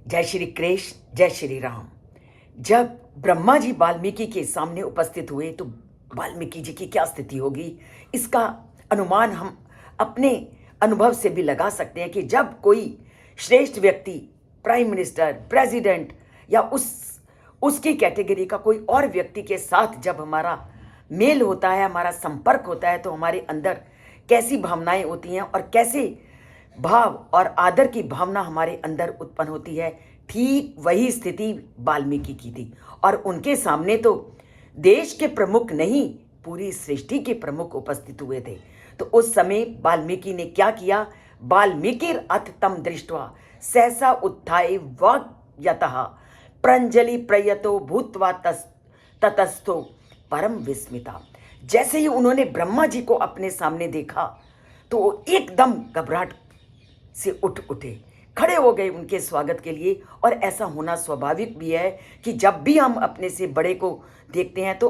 जय श्री कृष्ण, जय श्री राम। जब ब्रह्मा जी वाल्मीकि के सामने उपस्थित हुए तो वाल्मीकि जी की क्या स्थिति होगी, इसका अनुमान हम अपने अनुभव से भी लगा सकते हैं कि जब कोई श्रेष्ठ व्यक्ति, प्राइम मिनिस्टर, प्रेसिडेंट या उसकी कैटेगरी का कोई और व्यक्ति के साथ जब हमारा मेल होता है, हमारा संपर्क होता है, तो हमारे अंदर कैसी भावनाएं होती हैं और कैसे भाव और आदर की भावना हमारे अंदर उत्पन्न होती है। ठीक वही स्थिति वाल्मीकि की थी और उनके सामने तो देश के प्रमुख नहीं, पूरी सृष्टि के प्रमुख उपस्थित हुए थे। तो उस समय वाल्मीकि ने क्या किया? वाल्मीकिर अथ तम दृष्ट्वा सहसा उत्थाय वाग्यतः प्रंजलि प्रयतो भूत्वा ततस्थो परम विस्मिता। जैसे ही उन्होंने ब्रह्मा जी को अपने सामने देखा तो वो एकदम घबराहट से उठे, खड़े हो गए उनके स्वागत के लिए। और ऐसा होना स्वाभाविक भी है कि जब भी हम अपने से बड़े को देखते हैं तो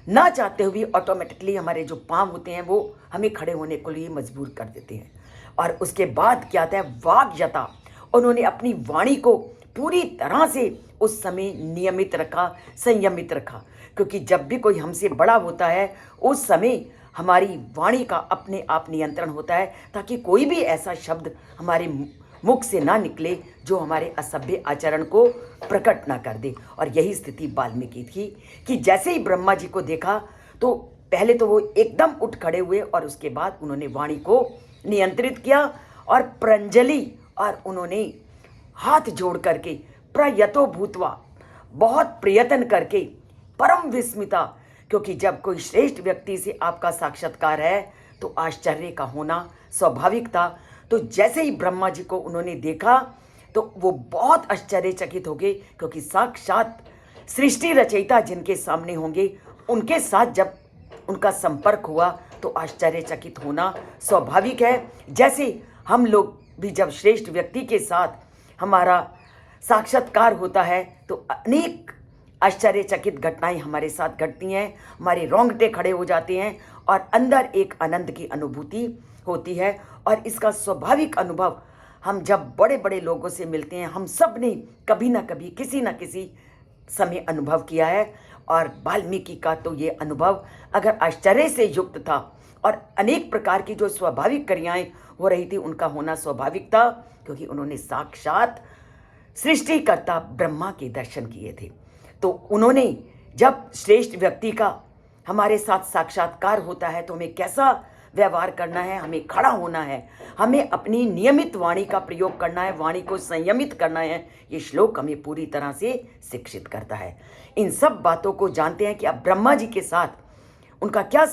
ना चाहते हुए ऑटोमेटिकली हमारे जो पांव होते हैं वो हमें खड़े होने के लिए मजबूर कर देते हैं। और उसके बाद क्या आता है? वाग्यता। उन्होंने अपनी वाणी को पूरी तरह से उस समय नियमित रखा, संयमित रखा, क्योंकि जब भी कोई हमसे बड़ा होता है उस समय हमारी वाणी का अपने आप नियंत्रण होता है, ताकि कोई भी ऐसा शब्द हमारे मुख से ना निकले जो हमारे असभ्य आचरण को प्रकट ना कर दे। और यही स्थिति वाल्मीकि थी कि जैसे ही ब्रह्मा जी को देखा तो पहले तो वो एकदम उठ खड़े हुए और उसके बाद उन्होंने वाणी को नियंत्रित किया और प्रंजलि, और उन्होंने हाथ जोड़ करके प्रयतो भूतवा, बहुत प्रयत्न करके, परम विस्मिता, क्योंकि जब कोई श्रेष्ठ व्यक्ति से आपका साक्षात्कार है तो आश्चर्य का होना स्वाभाविक था। तो जैसे ही ब्रह्मा जी को उन्होंने देखा तो वो बहुत आश्चर्यचकित हो गए, क्योंकि साक्षात सृष्टि रचयिता जिनके सामने होंगे उनके साथ जब उनका संपर्क हुआ तो आश्चर्यचकित होना स्वाभाविक है। जैसे हम लोग भी जब श्रेष्ठ व्यक्ति के साथ हमारा साक्षात्कार होता है तो अनेक आश्चर्यचकित घटनाएं हमारे साथ घटती हैं, हमारे रोंगटे खड़े हो जाते हैं और अंदर एक आनंद की अनुभूति होती है। और इसका स्वाभाविक अनुभव हम जब बड़े बड़े लोगों से मिलते हैं, हम सब ने कभी ना कभी किसी ना किसी समय अनुभव किया है। और वाल्मीकि का तो ये अनुभव अगर आश्चर्य से युक्त था और अनेक प्रकार की जो स्वाभाविक क्रियाएं हो रही थी उनका होना स्वाभाविक था, क्योंकि उन्होंने साक्षात सृष्टिकर्ता ब्रह्मा के दर्शन किए थे। तो उन्होंने जब श्रेष्ठ व्यक्ति का हमारे साथ साक्षात्कार होता है तो हमें कैसा व्यवहार करना है, हमें खड़ा होना है, हमें अपनी नियमित वाणी का प्रयोग करना है, वाणी को संयमित करना है, ये श्लोक हमें पूरी तरह से शिक्षित करता है। इन सब बातों को जानते हैं कि अब ब्रह्मा जी के साथ उनका क्या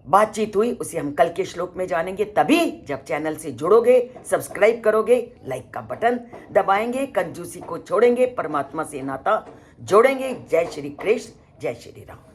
बातचीत हुई उसे हम कल के श्लोक में जानेंगे। तभी जब चैनल से जुड़ोगे, सब्सक्राइब करोगे, लाइक का बटन दबाएंगे, कंजूसी को छोड़ेंगे, परमात्मा से नाता जोड़ेंगे। जय श्री कृष्ण, जय श्री राम।